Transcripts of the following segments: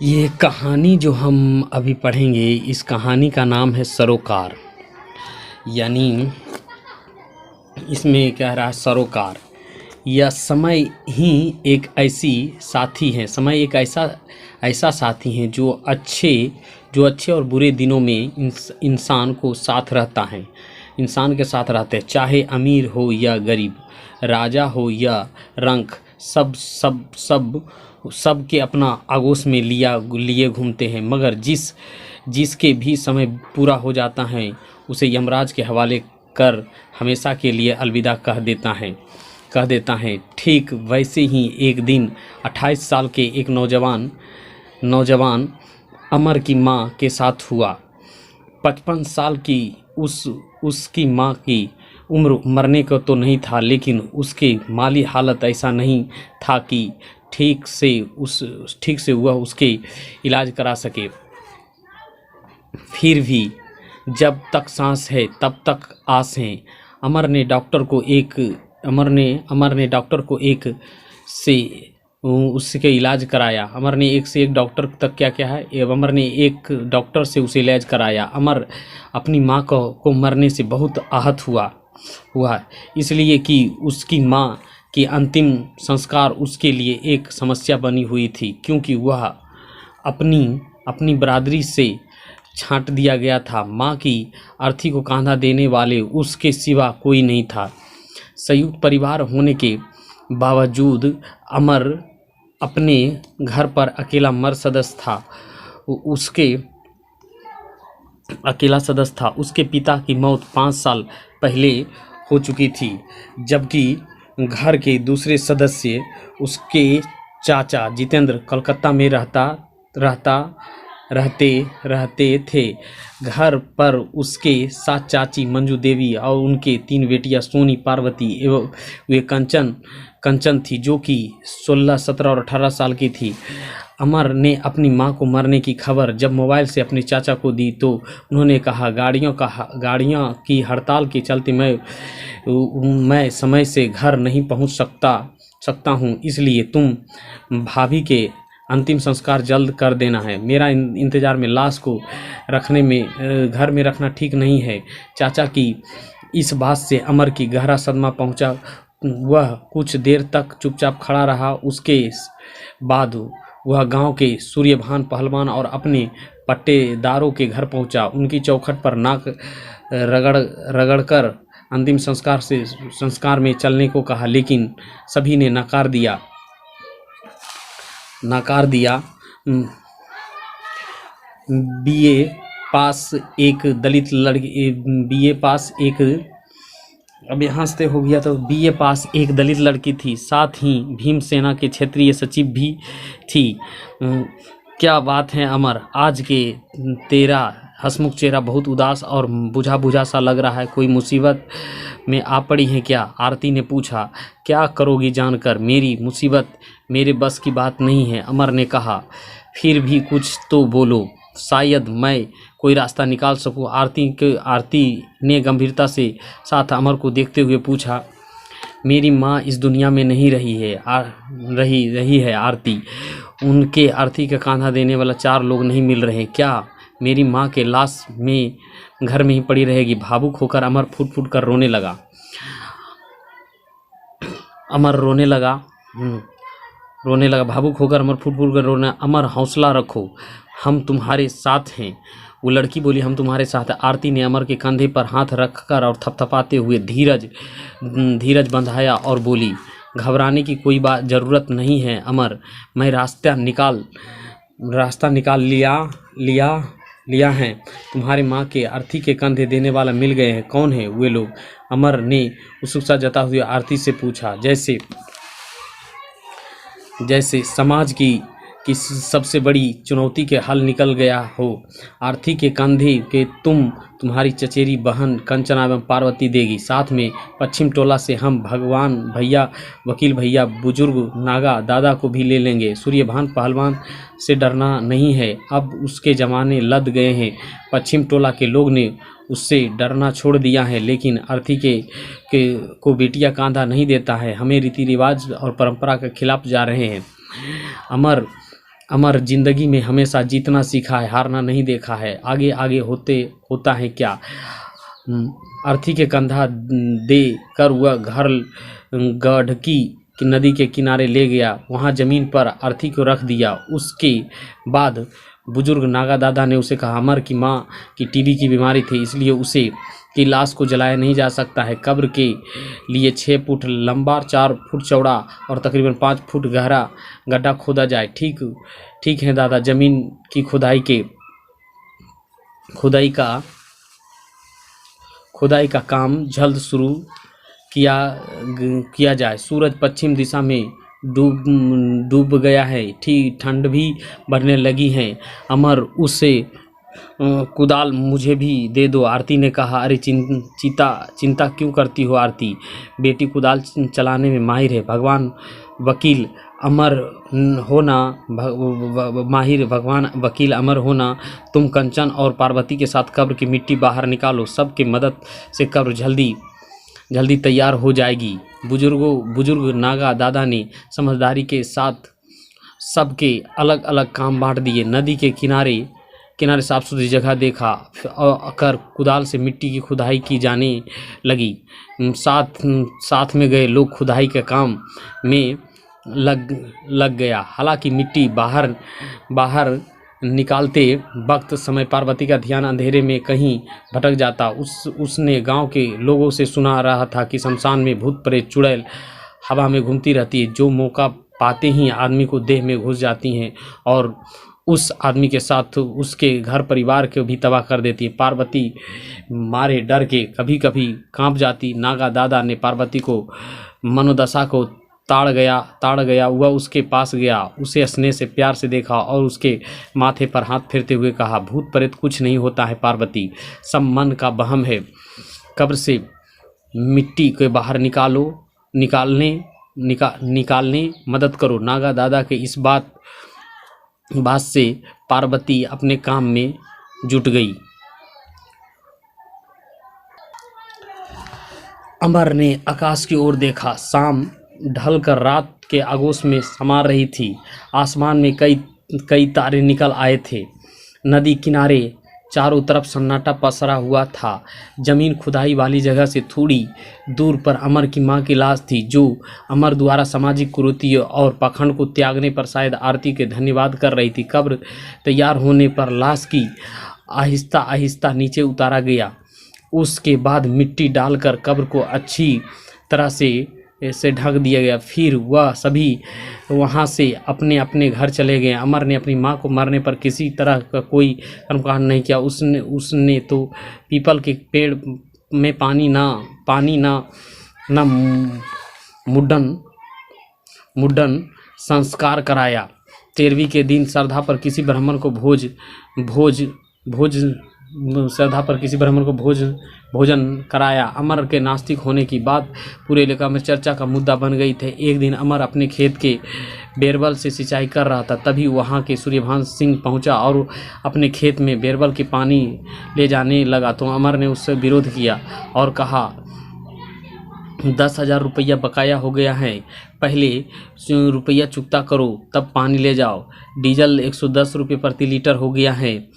ये कहानी जो हम अभी पढ़ेंगे, इस कहानी का नाम है सरोकार। यानी इसमें कह रहा है सरोकार। यह समय ही एक ऐसी साथी है, समय एक ऐसा साथी है जो अच्छे और बुरे दिनों में इंसान को साथ रहता है, इंसान के साथ रहते हैं। चाहे अमीर हो या गरीब, राजा हो या रंक, सब के अपना आगोश में लिए घूमते हैं। मगर जिसके भी समय पूरा हो जाता है, उसे यमराज के हवाले कर हमेशा के लिए अलविदा कह देता है। ठीक वैसे ही एक दिन 28 साल के एक नौजवान अमर की माँ के साथ हुआ। 55 साल की उसकी माँ की उम्र मरने को तो नहीं था, लेकिन उसके माली हालत ऐसा नहीं था कि ठीक से वह उसके इलाज करा सके। फिर भी जब तक सांस है तब तक आस है। अमर ने डॉक्टर को एक से उसके इलाज कराया। अमर ने एक से एक डॉक्टर तक क्या है, अमर ने एक डॉक्टर से उसे इलाज कराया। अमर अपनी माँ को मरने से बहुत आहत हुआ, इसलिए कि उसकी माँ कि अंतिम संस्कार उसके लिए एक समस्या बनी हुई थी, क्योंकि वह अपनी बरादरी से छांट दिया गया था। माँ की अर्थी को कांधा देने वाले उसके सिवा कोई नहीं था। संयुक्त परिवार होने के बावजूद अमर अपने घर पर अकेला सदस्य था। उसके पिता की मौत 5 साल पहले हो चुकी थी, जबकि घर के दूसरे सदस्य उसके चाचा जितेंद्र कलकत्ता में रहते थे। घर पर उसके साथ चाची मंजू देवी और उनके 3 बेटियां सोनी, पार्वती एवं वे कंचन थी, जो कि 16, 17 और 18 साल की थी। अमर ने अपनी मां को मरने की खबर जब मोबाइल से अपने चाचा को दी तो उन्होंने कहा, गाड़ियां की हड़ताल के चलते मैं समय से घर नहीं पहुंच सकता हूं, इसलिए तुम भाभी के अंतिम संस्कार जल्द कर देना है। मेरा इंतजार में लाश को घर में रखना ठीक नहीं है। चाचा की इस बात से अमर की गहरा सदमा पहुंचा। वह कुछ देर तक चुपचाप खड़ा रहा। उसके बाद वह गांव के सूर्यभान पहलवान और अपने पट्टेदारों के घर पहुंचा। उनकी चौखट पर नाक रगड़कर अंतिम संस्कार में चलने को कहा, लेकिन सभी ने नकार दिया। बीए पास एक दलित लड़की थी, साथ ही भीमसेना के क्षेत्रीय सचिव भी थी। क्या बात है अमर, आज के तेरा हंसमुख चेहरा बहुत उदास और बुझा सा लग रहा है। कोई मुसीबत में आ पड़ी है क्या? आरती ने पूछा। क्या करोगी जानकर? मेरी मुसीबत मेरे बस की बात नहीं है, अमर ने कहा। फिर भी कुछ तो बोलो, शायद मैं कोई रास्ता निकाल सकूं। आरती ने गंभीरता से साथ अमर को देखते हुए पूछा। मेरी माँ इस दुनिया में नहीं रही है आरती। उनके अर्थी का कांधा देने वाला 4 लोग नहीं मिल रहे। क्या मेरी माँ के लाश में घर में ही पड़ी रहेगी? भावुक होकर अमर फुट कर रोने लगा। भावुक होकर अमर फुट कर रोना। अमर हौसला रखो, हम तुम्हारे साथ हैं। वो लड़की बोली, हम तुम्हारे साथ हैं। आरती ने अमर के कंधे पर हाथ रखकर और थपथपाते हुए धीरज बंधाया और बोली, घबराने की कोई ज़रूरत नहीं है अमर, मैं रास्ता निकाल लिया है। तुम्हारे माँ के अर्थी के कंधे देने वाला मिल गए हैं। कौन है वे लोग? अमर ने उत्सुकता जताते हुए आरती से पूछा, जैसे समाज की सबसे बड़ी चुनौती के हल निकल गया हो। आरती के कंधे के तुम्हारी चचेरी बहन कंचना एवं पार्वती देगी। साथ में पश्चिम टोला से हम भगवान भैया, वकील भैया, बुजुर्ग नागा दादा को भी ले लेंगे। सूर्यभान पहलवान से डरना नहीं है, अब उसके ज़माने लद गए हैं। पश्चिम टोला के लोग ने उससे डरना छोड़ दिया है, लेकिन आरती को बेटियां कांधा नहीं देता है। हमें रीति रिवाज और परंपरा के खिलाफ जा रहे हैं। अमर अमर जिंदगी में हमेशा जीतना सीखा है, हारना नहीं देखा है। आगे आगे होता है क्या। अर्थी के कंधा दे कर वह घर गढ़की की नदी के किनारे ले गया। वहाँ जमीन पर अर्थी को रख दिया। उसके बाद बुजुर्ग नागा दादा ने उसे कहा, अमर की माँ की टीबी की बीमारी थी, इसलिए उसे की लाश को जलाया नहीं जा सकता है। कब्र के लिए 6 फुट लंबा, 4 फुट चौड़ा और तकरीबन 5 फुट गहरा गड्ढा खोदा जाए। ठीक है दादा। जमीन की खुदाई का काम जल्द शुरू किया जाए। सूरज पश्चिम दिशा में डूब गया है। ठीक ठंड भी बढ़ने लगी है। अमर उसे कुदाल मुझे भी दे दो। आरती ने कहा, अरे चिंता क्यों करती हो आरती, बेटी कुदाल चलाने में माहिर है। भगवान वकील अमर होना। तुम कंचन और पार्वती के साथ कब्र की मिट्टी बाहर निकालो। सबके मदद से कब्र जल्दी तैयार हो जाएगी। बुजुर्ग नागा दादा ने समझदारी के साथ सबके अलग अलग काम बांट दिए। नदी के किनारे साफ सुथरी जगह देखा कर कुदाल से मिट्टी की खुदाई की जाने लगी। साथ में गए लोग खुदाई के काम में लग गया। हालांकि मिट्टी बाहर निकालते वक्त समय पार्वती का ध्यान अंधेरे में कहीं भटक जाता। उसने गांव के लोगों से सुना रहा था कि शमशान में भूत प्रेत चुड़ैल हवा में घूमती रहती है, जो मौका पाते ही आदमी को देह में घुस जाती हैं और उस आदमी के साथ उसके घर परिवार को भी तबाह कर देती है। पार्वती मारे डर के कभी कभी कांप जाती। नागा दादा ने पार्वती को मनोदशा को ताड़ गया। वह उसके पास गया, उसे स्नेह से प्यार से देखा और उसके माथे पर हाथ फेरते हुए कहा, भूत प्रेत कुछ नहीं होता है पार्वती, सब मन का वहम है। कब्र से मिट्टी के बाहर निकालने मदद करो। नागा दादा के इस बात से पार्वती अपने काम में जुट गई। अमर ने आकाश की ओर देखा। शाम ढलकर रात के आगोश में समा रही थी। आसमान में कई तारे निकल आए थे। नदी किनारे चारों तरफ सन्नाटा पसरा हुआ था। जमीन खुदाई वाली जगह से थोड़ी दूर पर अमर की मां की लाश थी, जो अमर द्वारा सामाजिक कुरीति और पाखंड को त्यागने पर शायद आरती के धन्यवाद कर रही थी। कब्र तैयार होने पर लाश की आहिस्ता आहिस्ता नीचे उतारा गया। उसके बाद मिट्टी डालकर कब्र को अच्छी तरह से ढक दिया गया। फिर वह सभी वहाँ से अपने अपने घर चले गए। अमर ने अपनी माँ को मरने पर किसी तरह का कोई कर्मकांड नहीं किया। उसने तो पीपल के पेड़ में पानी ना मुंडन संस्कार कराया। 13वीं के दिन श्रद्धा पर किसी ब्राह्मण को भोजन कराया। अमर के नास्तिक होने की बात पूरे इलाका में चर्चा का मुद्दा बन गई थी। एक दिन अमर अपने खेत के बेरबल से सिंचाई कर रहा था, तभी वहां के सूर्यभान सिंह पहुंचा और अपने खेत में बेरबल के पानी ले जाने लगा। तो अमर ने उससे विरोध किया और कहा, 10,000 रुपया बकाया हो गया है, पहले रुपया चुकता करो तब पानी ले जाओ। डीजल 110 रुपये प्रति लीटर हो गया है।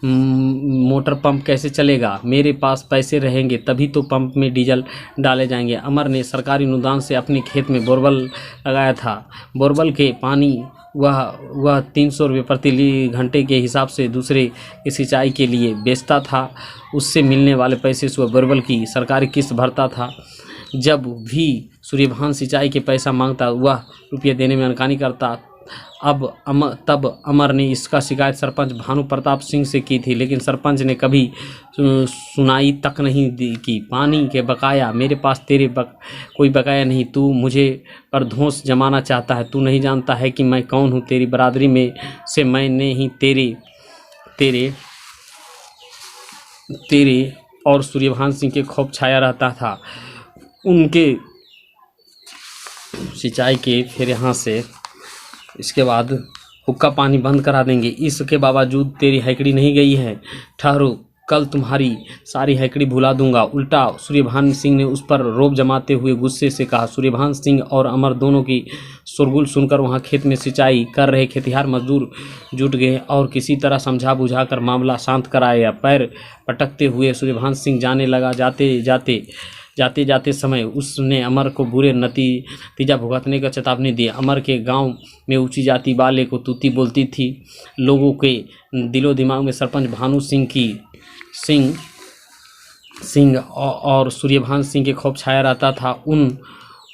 मोटर पंप कैसे चलेगा? मेरे पास पैसे रहेंगे तभी तो पंप में डीजल डाले जाएंगे। अमर ने सरकारी अनुदान से अपने खेत में बोरवेल लगाया था। बोरवेल के पानी वह 300 रुपये प्रति घंटे के हिसाब से दूसरे की सिंचाई के लिए बेचता था। उससे मिलने वाले पैसे से वह बोरवेल की सरकारी किस्त भरता था। जब भी सूर्यभान सिंचाई के पैसा मांगता वह रुपये देने में अनकानी करता। तब अमर ने इसका शिकायत सरपंच भानु प्रताप सिंह से की थी, लेकिन सरपंच ने कभी सुनाई तक नहीं की। पानी के बकाया, मेरे पास कोई बकाया नहीं। तू मुझे पर धौंस जमाना चाहता है। तू नहीं जानता है कि मैं कौन हूँ। तेरी बरादरी में से मैंने ही तेरे और सूर्यभान सिंह के खौफ छाया रहता था। उनके सिंचाई के फिर यहाँ से इसके बाद हुक्का पानी बंद करा देंगे। इसके बावजूद तेरी हैकड़ी नहीं गई है। ठहरो, कल तुम्हारी सारी हैकड़ी भुला दूंगा। उल्टा सूर्यभान सिंह ने उस पर रोब जमाते हुए गुस्से से कहा। सूर्यभान सिंह और अमर दोनों की शोरगुल सुनकर वहां खेत में सिंचाई कर रहे खेतिहार मजदूर जुट गए और किसी तरह समझा बुझाकर मामला शांत कराया। पैर पटकते हुए सूर्यभान सिंह जाने लगा। जाते जाते समय उसने अमर को बुरे नतीजा भुगतने का चेतावनी दी। अमर के गांव में ऊंची जाति वाले को तूती बोलती थी। लोगों के दिलो दिमाग में सरपंच भानु सिंह और सूर्यभान सिंह के खौफ छाया रहता था।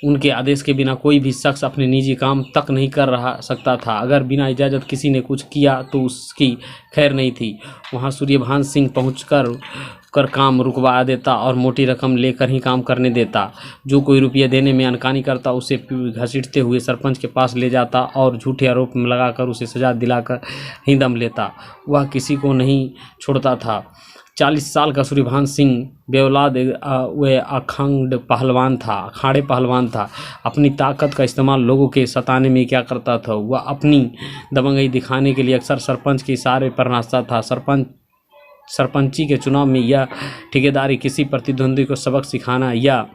उनके आदेश के बिना कोई भी शख्स अपने निजी काम तक नहीं कर रहा सकता था। अगर बिना इजाज़त किसी ने कुछ किया तो उसकी खैर नहीं थी। वहां सूर्यभान सिंह पहुंचकर काम रुकवा देता और मोटी रकम लेकर ही काम करने देता। जो कोई रुपया देने में अनकानी करता उसे घसीटते हुए सरपंच के पास ले जाता और झूठे आरोप लगाकर उसे सजा दिलाकर ही दम लेता। वह किसी को नहीं छोड़ता था। 40 साल का सूर्यभान सिंह बेऔलाद वह अखाड़े पहलवान था। अपनी ताकत का इस्तेमाल लोगों के सताने में क्या करता था। वह अपनी दबंगई दिखाने के लिए अक्सर सरपंच के इशारे पर नाचता था। सरपंची के चुनाव में यह ठेकेदारी किसी प्रतिद्वंदी को सबक सिखाना या